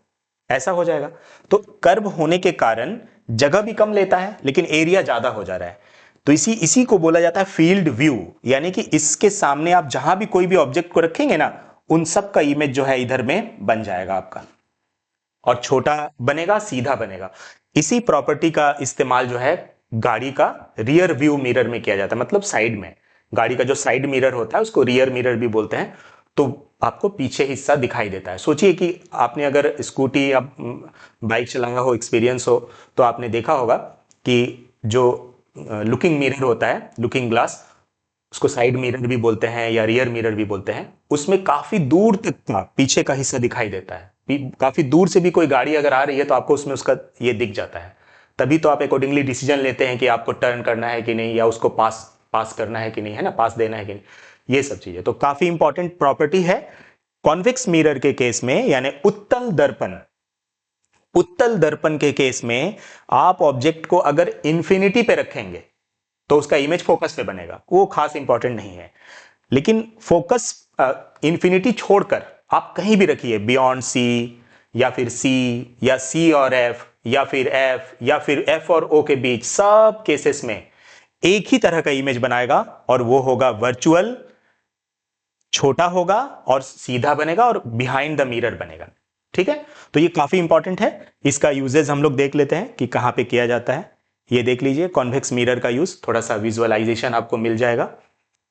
ऐसा हो जाएगा। तो कर्व होने के कारण जगह भी कम लेता है लेकिन एरिया ज्यादा हो जा रहा है। तो इसी को बोला जाता है फील्ड व्यू, यानी कि इसके सामने आप जहां भी कोई भी ऑब्जेक्ट को रखेंगे ना, उन सब का इमेज जो है इधर में बन जाएगा आपका, और छोटा बनेगा, सीधा बनेगा। इसी प्रॉपर्टी का इस्तेमाल जो है गाड़ी का रियर व्यू मिरर में किया जाता है, मतलब साइड में, गाड़ी का जो साइड मिरर होता है उसको रियर मिरर भी बोलते हैं। तो आपको पीछे हिस्सा दिखाई देता है। सोचिए कि आपने अगर स्कूटी या बाइक चलाया हो, एक्सपीरियंस हो, तो आपने देखा होगा कि जो लुकिंग मिरर होता है, लुकिंग ग्लास, उसको साइड मिरर भी बोलते हैं या रियर मिरर भी बोलते हैं, उसमें काफी दूर तक का पीछे का हिस्सा दिखाई देता है। काफी दूर से भी कोई गाड़ी अगर आ रही है तो आपको उसमें उसका ये दिख जाता है, तभी तो आप अकॉर्डिंगली डिसीजन लेते हैं कि आपको टर्न करना है कि नहीं, या उसको पास पास करना है कि नहीं, है ना, पास देना है कि नहीं, ये सब चीजें। तो काफी इंपॉर्टेंट प्रॉपर्टी है कॉन्वेक्स मिरर के केस में, यानी उत्तल दर्पण, उत्तल दर्पण के केस में आप ऑब्जेक्ट को अगर इंफिनिटी पे रखेंगे तो उसका इमेज फोकस पे बनेगा, वो खास इंपॉर्टेंट नहीं है। लेकिन फोकस इंफिनिटी छोड़कर आप कहीं भी रखिए, बियॉन्ड सी, या फिर सी, या सी और एफ, या फिर एफ, या फिर एफ और ओ के बीच, सब केसेस में एक ही तरह का इमेज बनाएगा, और वो होगा वर्चुअल, छोटा होगा और सीधा बनेगा और बिहाइंड द मिरर बनेगा। ठीक है, तो ये काफी इंपॉर्टेंट है। इसका यूजेस हम लोग देख लेते हैं कि कहां पे किया जाता है। ये देख लीजिए कॉन्वेक्स मिरर का यूज, थोड़ा सा विजुअलाइजेशन आपको मिल जाएगा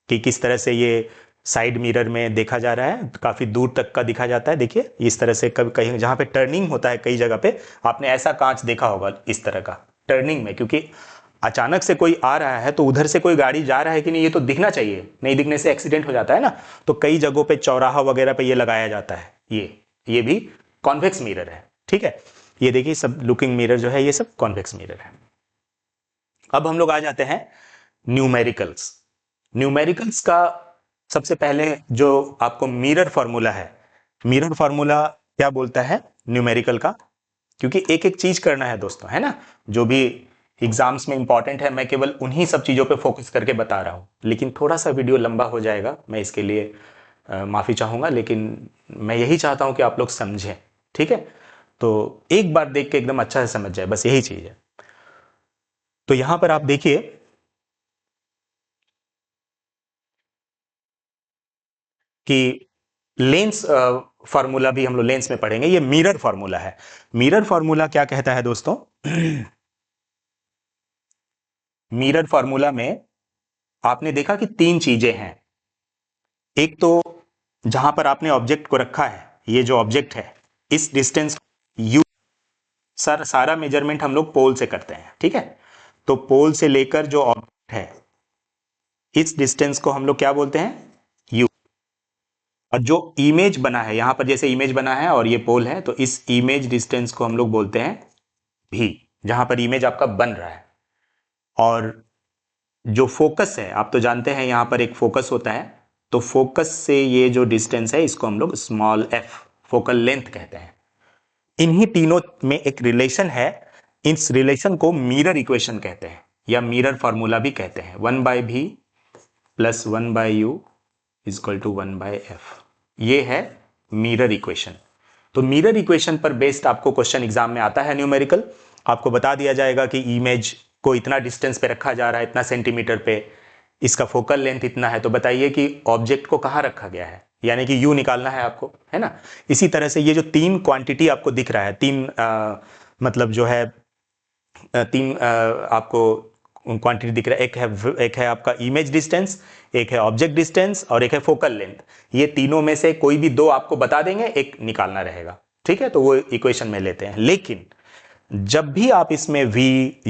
कि किस तरह से ये साइड मिरर में देखा जा रहा है, काफी दूर तक का दिखा जाता है। देखिए इस तरह से, कभी कहीं जहां पे टर्निंग होता है, कई जगह पे आपने ऐसा कांच देखा होगा इस तरह का टर्निंग में, क्योंकि अचानक से कोई आ रहा है तो उधर से कोई गाड़ी जा रहा है कि नहीं ये तो दिखना चाहिए, नहीं दिखने से एक्सीडेंट हो जाता है ना। तो कई जगहों पे चौराहा वगैरह पे ये लगाया जाता है, ये भी कॉन्वेक्स मिरर है। ठीक है, ये देखिए सब लुकिंग मिरर जो है ये सब कॉन्वेक्स मिरर है। अब हम लोग आ जाते हैं न्यूमेरिकल्स। न्यूमेरिकल्स का सबसे पहले जो आपको मिरर फॉर्मूला है, मिरर फॉर्मूला क्या बोलता है न्यूमेरिकल का, क्योंकि एक एक चीज करना है दोस्तों, है ना, जो भी एग्जाम्स में इंपॉर्टेंट है, मैं केवल उन्हीं सब चीजों पे फोकस करके बता रहा हूं। लेकिन थोड़ा सा वीडियो लंबा हो जाएगा, मैं इसके लिए माफी चाहूंगा, लेकिन मैं यही चाहता हूं कि आप लोग समझें। ठीक है, तो एक बार देख के एकदम अच्छा से समझ जाए, बस यही चीज है। तो यहां पर आप देखिए कि लेंस फार्मूला भी हम लोग लेंस में पढ़ेंगे, ये मिरर फार्मूला है। मिरर फार्मूला क्या कहता है दोस्तों? मिरर फार्मूला में आपने देखा कि तीन चीजें हैं। एक तो जहां पर आपने ऑब्जेक्ट को रखा है, ये जो ऑब्जेक्ट है, इस डिस्टेंस यू, सारा मेजरमेंट हम लोग पोल से करते हैं। ठीक है, तो पोल से लेकर जो ऑब्जेक्ट है, इस डिस्टेंस को हम लोग क्या बोलते हैं? यू। और जो इमेज बना है यहां पर, जैसे इमेज बना है और ये पोल है, तो इस इमेज डिस्टेंस को हम लोग बोलते हैं भी, जहां पर इमेज आपका बन रहा है। और जो फोकस है, आप तो जानते हैं यहां पर एक फोकस होता है, तो फोकस से ये जो डिस्टेंस है इसको हम लोग स्मॉल एफ फोकल लेंथ कहते हैं। इन्हीं तीनों में एक रिलेशन है, इस रिलेशन को मिरर इक्वेशन कहते हैं या मिरर फॉर्मूला भी कहते हैं। 1/v plus 1/u equal to 1/f, ये है मिरर इक्वेशन। तो मिरर इक्वेशन पर बेस्ड आपको क्वेश्चन एग्जाम में आता है न्यूमेरिकल, आपको बता दिया जाएगा कि इमेज को इतना डिस्टेंस पे रखा जा रहा है, इतना सेंटीमीटर पे, इसका फोकल लेंथ इतना है, तो बताइए कि ऑब्जेक्ट को कहाँ रखा गया है, यानी कि यू निकालना है आपको, है ना। इसी तरह से ये जो तीन क्वांटिटी आपको दिख रहा है, तीन मतलब जो है तीन आपको क्वांटिटी दिख रहा है, एक है आपका इमेज डिस्टेंस, एक है ऑब्जेक्ट डिस्टेंस और एक है फोकल लेंथ। ये तीनों में से कोई भी दो आपको बता देंगे, एक निकालना रहेगा, ठीक है। तो वो इक्वेशन में लेते हैं। लेकिन जब भी आप इसमें v,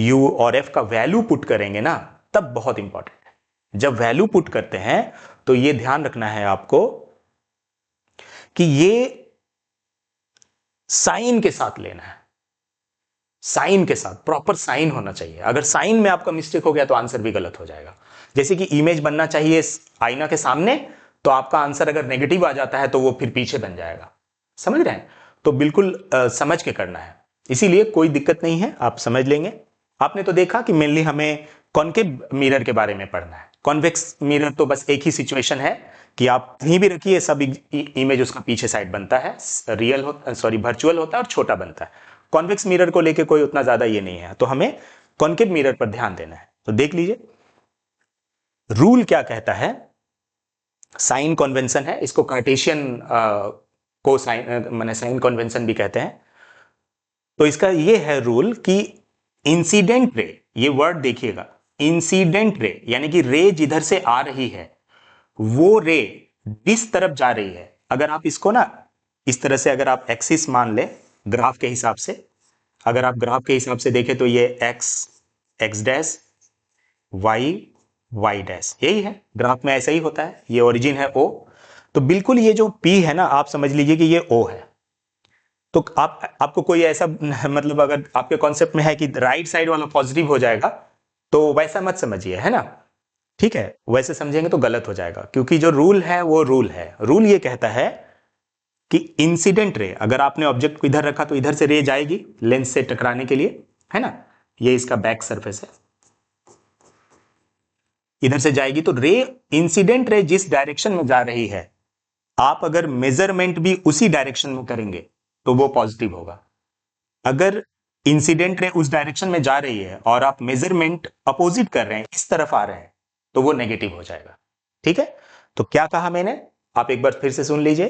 u और f का वैल्यू पुट करेंगे ना, तब बहुत इंपॉर्टेंट है। जब वैल्यू पुट करते हैं तो ये ध्यान रखना है आपको कि ये साइन के साथ लेना है, साइन के साथ, प्रॉपर साइन होना चाहिए। अगर साइन में आपका मिस्टेक हो गया तो आंसर भी गलत हो जाएगा। जैसे कि इमेज बनना चाहिए आईना के सामने, तो आपका आंसर अगर नेगेटिव आ जाता है तो वो फिर पीछे बन जाएगा, समझ रहे हैं। तो बिल्कुल समझ के करना है, इसीलिए कोई दिक्कत नहीं है, आप समझ लेंगे। आपने तो देखा कि मेनली हमें कॉन्केव मिरर के बारे में पढ़ना है। कॉन्वेक्स मिरर तो बस एक ही सिचुएशन है कि आप कहीं भी रखिए, सब इमेज उसका पीछे साइड बनता है, रियल वर्चुअल होता है और छोटा बनता है। कॉन्वेक्स मिरर को लेके कोई उतना ज्यादा ये नहीं है, तो हमें कॉन्केव मिरर पर ध्यान देना है। तो देख लीजिए रूल क्या कहता है। साइन कन्वेंशन है, इसको कार्टेशियन को साइन माने साइन कन्वेंशन भी कहते हैं। तो इसका ये है रूल कि इंसिडेंट रे, ये वर्ड देखिएगा, इंसिडेंट रे यानी कि रे जिधर से आ रही है वो रे जिस तरफ जा रही है, अगर आप इसको ना इस तरह से अगर आप एक्सिस मान ले ग्राफ के हिसाब से, अगर आप ग्राफ के हिसाब से देखें तो ये एक्स डैश, वाई डैश, यही है ग्राफ में, ऐसा ही होता है। ये ओरिजिन है ओ, तो बिल्कुल ये जो पी है ना, आप समझ लीजिए कि ये ओ है। तो आपको कोई ऐसा मतलब अगर आपके कॉन्सेप्ट में है कि राइट साइड वाला पॉजिटिव हो जाएगा, तो वैसा मत समझिए, है ना, ठीक है। वैसे समझेंगे तो गलत हो जाएगा, क्योंकि जो रूल है वो रूल है। रूल ये कहता है कि इंसिडेंट रे, अगर आपने ऑब्जेक्ट को इधर रखा तो इधर से रे जाएगी लेंस से टकराने के लिए, है ना। ये इसका बैक सरफेस है, इधर से जाएगी, तो रे, इंसिडेंट रे जिस डायरेक्शन में जा रही है, आप अगर मेजरमेंट भी उसी डायरेक्शन में करेंगे तो वो पॉजिटिव होगा। अगर इंसिडेंट रे उस डायरेक्शन में जा रही है और आप मेजरमेंट अपोजिट कर रहे हैं, इस तरफ आ रहे हैं, तो वो नेगेटिव हो जाएगा, ठीक है। तो क्या कहा मैंने, आप एक बार फिर से सुन लीजिए,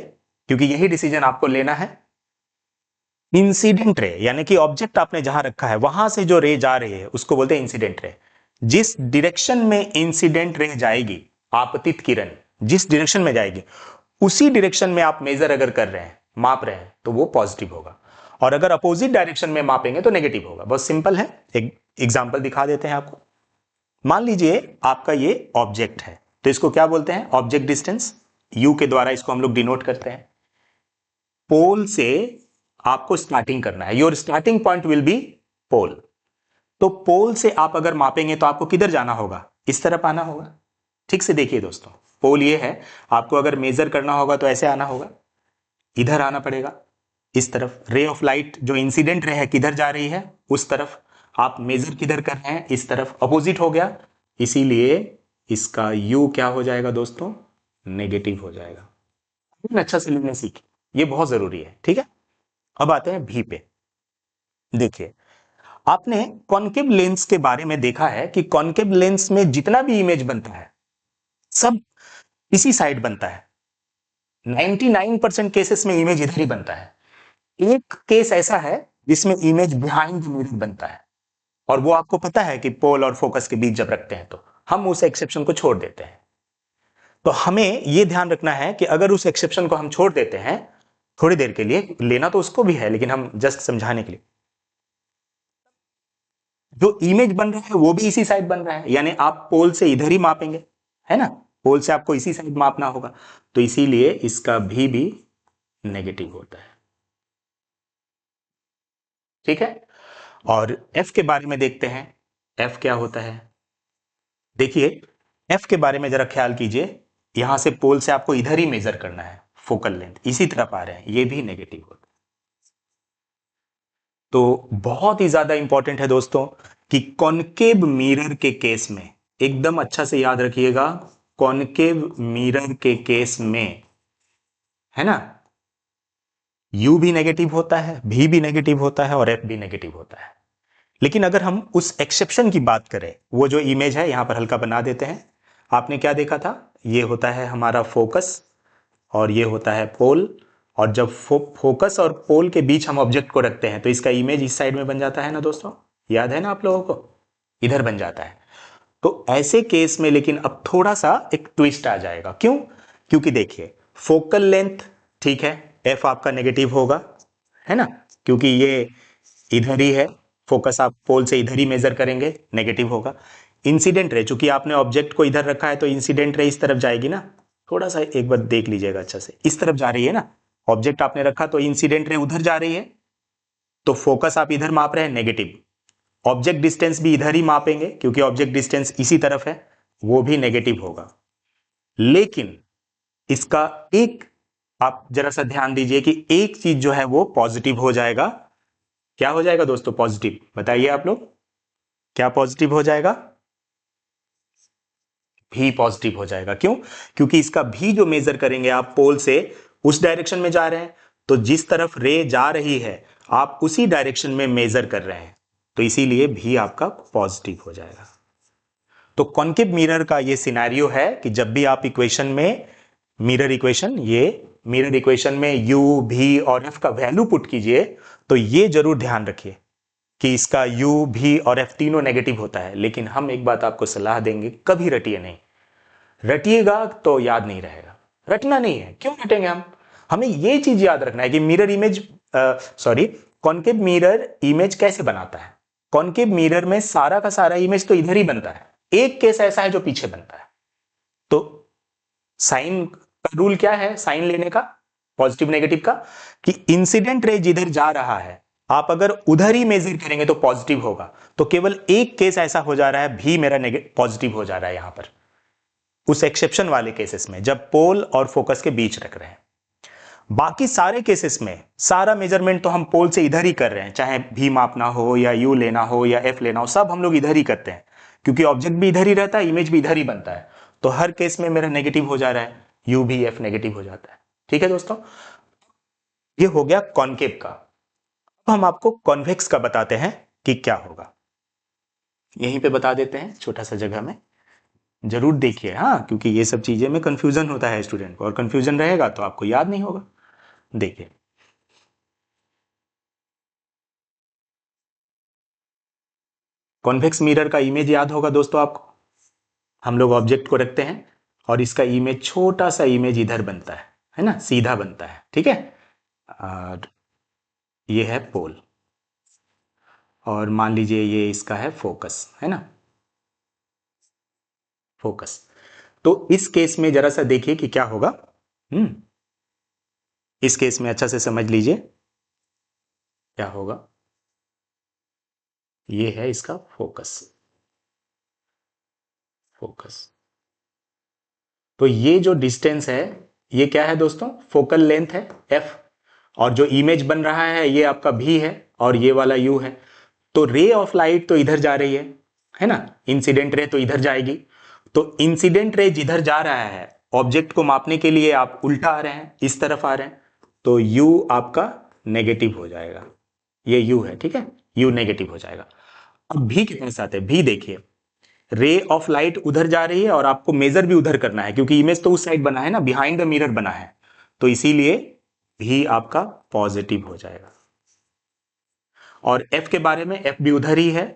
क्योंकि यही डिसीजन आपको लेना है। इंसिडेंट रे यानी कि ऑब्जेक्ट आपने जहां रखा है वहां से जो रे जा रही है उसको बोलते हैं इंसिडेंट रे। जिस डायरेक्शन में इंसिडेंट रे जाएगी, आपतित किरण जिस डायरेक्शन में जाएगी, उसी डायरेक्शन में आप मेजर अगर कर रहे हैं, माप रहे हैं, तो वो पॉजिटिव होगा। और अगर अपोजिट डायरेक्शन में मापेंगे तो नेगेटिव होगा। बहुत सिंपल है, एक एग्जांपल दिखा देते हैं आपको। मान लीजिए आपका ये ऑब्जेक्ट है, तो इसको क्या बोलते हैं, ऑब्जेक्ट डिस्टेंस, यू के द्वारा इसको हम लोग डिनोट करते हैं। पोल से आपको स्टार्टिंग करना है, your starting point will be pole. तो पोल से आप अगर मापेंगे तो आपको किधर जाना होगा, इस तरफ आना होगा। ठीक से देखिए दोस्तों, पोल ये है, आपको अगर मेजर करना होगा तो ऐसे आना होगा, इधर आना पड़ेगा, इस तरफ। रे ऑफ लाइट जो इंसिडेंट रे है किधर जा रही है, उस तरफ। आप मेजर किधर कर रहे हैं, इस तरफ, अपोजिट हो गया, इसीलिए इसका यू क्या हो जाएगा दोस्तों, नेगेटिव हो जाएगा। अच्छा से लिखने सीखिए, ये बहुत जरूरी है, ठीक है। अब आते हैं भी पे। देखिए आपने कॉन्केव लेंस के बारे में देखा है कि कॉन्केव लेंस में जितना भी इमेज बनता है सब इसी साइड बनता है। 99% केसेस में इमेज इधर ही बनता है। एक केस ऐसा है जिसमें इमेज बिहाइंड द मिरर बनता है, और वो आपको पता है कि पोल और फोकस के बीच जब रखते हैं तो हम उस एक्सेप्शन को छोड़ देते हैं। तो हमें यह ध्यान रखना है कि अगर उस एक्सेप्शन को हम छोड़ देते हैं थोड़ी देर के लिए, लेना तो उसको भी है लेकिन हम जस्ट समझाने के लिए, जो इमेज बन रहा है वो भी इसी साइड बन रहा है, यानी आप पोल से इधर ही मापेंगे, है ना, पोल से आपको इसी साइड मापना होगा, तो इसीलिए इसका भी नेगेटिव होता है, ठीक है। और एफ के बारे में देखते हैं। एफ क्या होता है? देखिए, एफ के बारे में जरा ख्याल कीजिए, यहां से पोल से आपको इधर ही मेजर करना है, फोकल लेंथ इसी तरफ आ रहे हैं, ये भी नेगेटिव होता है। तो बहुत ही ज्यादा इंपॉर्टेंट है दोस्तों कि कॉनकेव मिरर के केस में, एकदम अच्छा से याद रखिएगा, कॉनकेव मिरर के केस में, है ना, U भी नेगेटिव होता है, V भी नेगेटिव होता है और F भी नेगेटिव होता है। लेकिन अगर हम उस एक्सेप्शन की बात करें, वो जो इमेज है यहां पर हल्का बना देते हैं, आपने क्या देखा था, ये होता है हमारा फोकस और ये होता है पोल, और जब फोकस और पोल के बीच हम ऑब्जेक्ट को रखते हैं तो इसका इमेज इस साइड में बन जाता है ना दोस्तों, याद है ना आप लोगों को, इधर बन जाता है। तो ऐसे केस में लेकिन अब थोड़ा सा एक ट्विस्ट आ जाएगा, क्यों? क्योंकि देखिए, फोकल लेंथ ठीक है, एफ आपका नेगेटिव होगा, है ना, क्योंकि ये इधर ही है, फोकस आप पोल से इधर ही मेजर करेंगे, नेगेटिव होगा। इंसिडेंट रे, चूंकि आपने ऑब्जेक्ट को इधर रखा है तो इंसिडेंट रे इस तरफ जाएगी ना, थोड़ा सा एक बार देख लीजिएगा अच्छा से, इस तरफ जा रही है ना, ऑब्जेक्ट आपने रखा तो इंसिडेंट रे उधर जा रही है, तो फोकस आप इधर माप रहे हैं, नेगेटिव। ऑब्जेक्ट डिस्टेंस भी इधर ही मापेंगे क्योंकि ऑब्जेक्ट डिस्टेंस इसी तरफ है, वो भी नेगेटिव होगा। लेकिन इसका एक, आप जरा सा ध्यान दीजिए कि एक चीज जो है वो पॉजिटिव हो जाएगा। क्या हो जाएगा दोस्तों? पॉजिटिव, बताइए आप लोग, क्या पॉजिटिव हो जाएगा? भी पॉजिटिव हो जाएगा। क्यों? क्योंकि इसका भी जो मेजर करेंगे आप पोल से, उस डायरेक्शन में जा रहे हैं, तो जिस तरफ रे जा रही है आप उसी डायरेक्शन में मेजर कर रहे हैं, तो इसीलिए भी आपका पॉजिटिव हो जाएगा। तो कॉनकेव मिरर का ये सिनेरियो है कि जब भी आप इक्वेशन में, मिरर इक्वेशन, ये मिरर इक्वेशन में u, v और f का वैल्यू पुट कीजिए, तो ये जरूर ध्यान रखिए कि इसका u, v और f तीनों नेगेटिव होता है। लेकिन हम एक बात आपको सलाह देंगे, कभी रटिए नहीं, रटिएगा तो याद नहीं रहेगा, रटना नहीं है। क्यों रटेंगे हम? हमें ये चीज याद रखना है कि mirror image, sorry, concave mirror image कैसे बनाता है। कॉनकेव मिरर में सारा का सारा इमेज तो इधर ही बनता है, एक केस ऐसा है जो पीछे बनता है। तो साइन का रूल क्या है, साइन लेने का, पॉजिटिव नेगेटिव का, कि इंसिडेंट रे जिधर जा रहा है आप अगर उधर ही मेजर करेंगे तो पॉजिटिव होगा। तो केवल एक केस ऐसा हो जा रहा है, भी मेरा पॉजिटिव हो जा रहा है यहां पर, उस एक्सेप्शन वाले केसेस में जब पोल और फोकस के बीच रख रहे हैं। बाकी सारे केसेस में सारा मेजरमेंट तो हम पोल से इधर ही कर रहे हैं, चाहे भी मापना हो या यू लेना हो या एफ लेना हो, सब हम लोग इधर ही करते हैं, क्योंकि ऑब्जेक्ट भी इधर ही रहता है, इमेज भी इधर ही बनता है। तो हर केस में मेरा नेगेटिव हो जा रहा है, यू भी एफ नेगेटिव हो जाता है। ठीक है दोस्तों, ये हो गया कॉनकेव का। अब हम आपको कॉन्वेक्स का बताते हैं कि क्या होगा, यहीं पे बता देते हैं छोटा सा जगह में, जरूर देखिए हाँ, क्योंकि ये सब चीजें में कंफ्यूजन होता है स्टूडेंट को, और कंफ्यूजन रहेगा तो आपको याद नहीं होगा। देखिए, कॉन्वेक्स मिरर का इमेज याद होगा दोस्तों आपको, हम लोग ऑब्जेक्ट को रखते हैं और इसका इमेज, छोटा सा इमेज इधर बनता है ना, सीधा बनता है, ठीक है। और ये है पोल, और मान लीजिए ये इसका है फोकस, है ना, फोकस। तो इस केस में जरा सा देखिए कि क्या होगा। इस केस में अच्छा से समझ लीजिए क्या होगा। ये है इसका फोकस, फोकस। तो ये जो डिस्टेंस है, ये क्या है दोस्तों? फोकल लेंथ है एफ, और जो इमेज बन रहा है ये आपका भी है, और ये वाला यू है। तो रे ऑफ लाइट तो इधर जा रही है ना, इंसिडेंट रे तो इधर जाएगी। तो इंसिडेंट रे जिधर जा रहा है, ऑब्जेक्ट को मापने के लिए आप उल्टा आ रहे हैं, इस तरफ आ रहे हैं, तो यू आपका नेगेटिव हो जाएगा, ये यू है, ठीक है, यू नेगेटिव हो जाएगा। अब भी कितने साथ है, भी देखिए, रे ऑफ लाइट उधर जा रही है और आपको मेजर भी उधर करना है, क्योंकि इमेज तो उस साइड बना है ना, बिहाइंड द मिरर बना है, तो इसीलिए भी आपका पॉजिटिव हो जाएगा। और एफ के बारे में, एफ भी उधर ही है,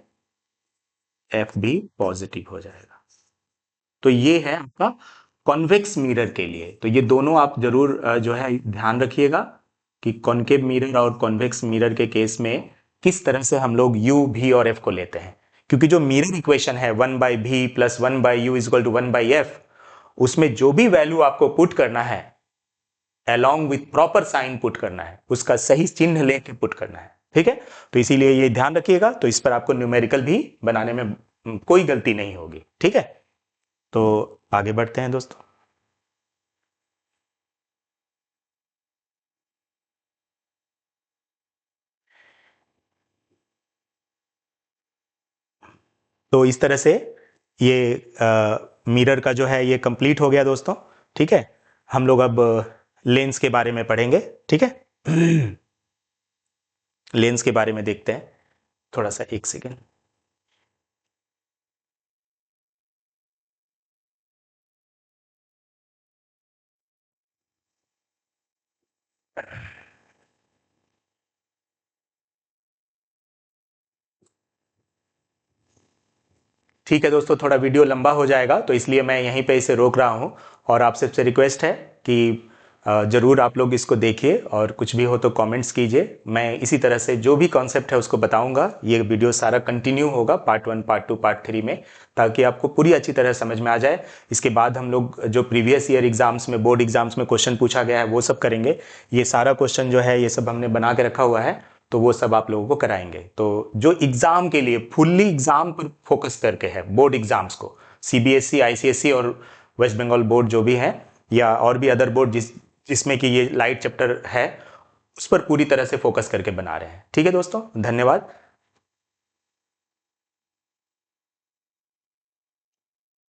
एफ भी पॉजिटिव हो जाएगा। तो ये है आपका कॉन्वेक्स मिरर के लिए। तो ये दोनों आप जरूर जो है ध्यान रखिएगा कि कॉनकेव मिरर और कॉन्वेक्स मिरर के केस में किस तरह से हम लोग यू, भी और एफ को लेते हैं। क्योंकि जो मिरर इक्वेशन है 1/v + 1/u = 1/f, उसमें जो भी वैल्यू आपको पुट करना है, along with proper sign put करना है, उसका सही चिन्ह लेके पुट करना है, ठीक है। तो इसीलिए ये ध्यान रखिएगा। तो इस पर आपको न्यूमेरिकल भी बनाने में कोई गलती नहीं होगी। ठीक है, तो आगे बढ़ते हैं दोस्तों। तो इस तरह से ये मिरर का जो है ये कंप्लीट हो गया दोस्तों। ठीक है, हम लोग अब लेंस के बारे में पढ़ेंगे। ठीक है, लेंस के बारे में देखते हैं, थोड़ा सा एक सेकेंड। ठीक है दोस्तों, थोड़ा वीडियो लंबा हो जाएगा तो इसलिए मैं यहीं पे इसे रोक रहा हूँ, और आप सबसे रिक्वेस्ट है कि ज़रूर आप लोग इसको देखिए, और कुछ भी हो तो कमेंट्स कीजिए। मैं इसी तरह से जो भी कॉन्सेप्ट है उसको बताऊंगा। ये वीडियो सारा कंटिन्यू होगा पार्ट 1, पार्ट 2, पार्ट 3 में, ताकि आपको पूरी अच्छी तरह समझ में आ जाए। इसके बाद हम लोग जो प्रीवियस ईयर एग्जाम्स में, बोर्ड एग्जाम्स में क्वेश्चन पूछा गया है वो सब करेंगे। ये सारा क्वेश्चन जो है ये सब हमने बना के रखा हुआ है, तो वो सब आप लोगों को कराएंगे। तो जो एग्जाम के लिए फुल्ली एग्जाम पर फोकस करके है, बोर्ड एग्जाम्स को, सीबीएसई, आईसीएसई और वेस्ट बंगाल बोर्ड जो भी है, या और भी अदर बोर्ड जिसमें कि ये लाइट चैप्टर है, उस पर पूरी तरह से फोकस करके बना रहे हैं। ठीक है दोस्तों, धन्यवाद।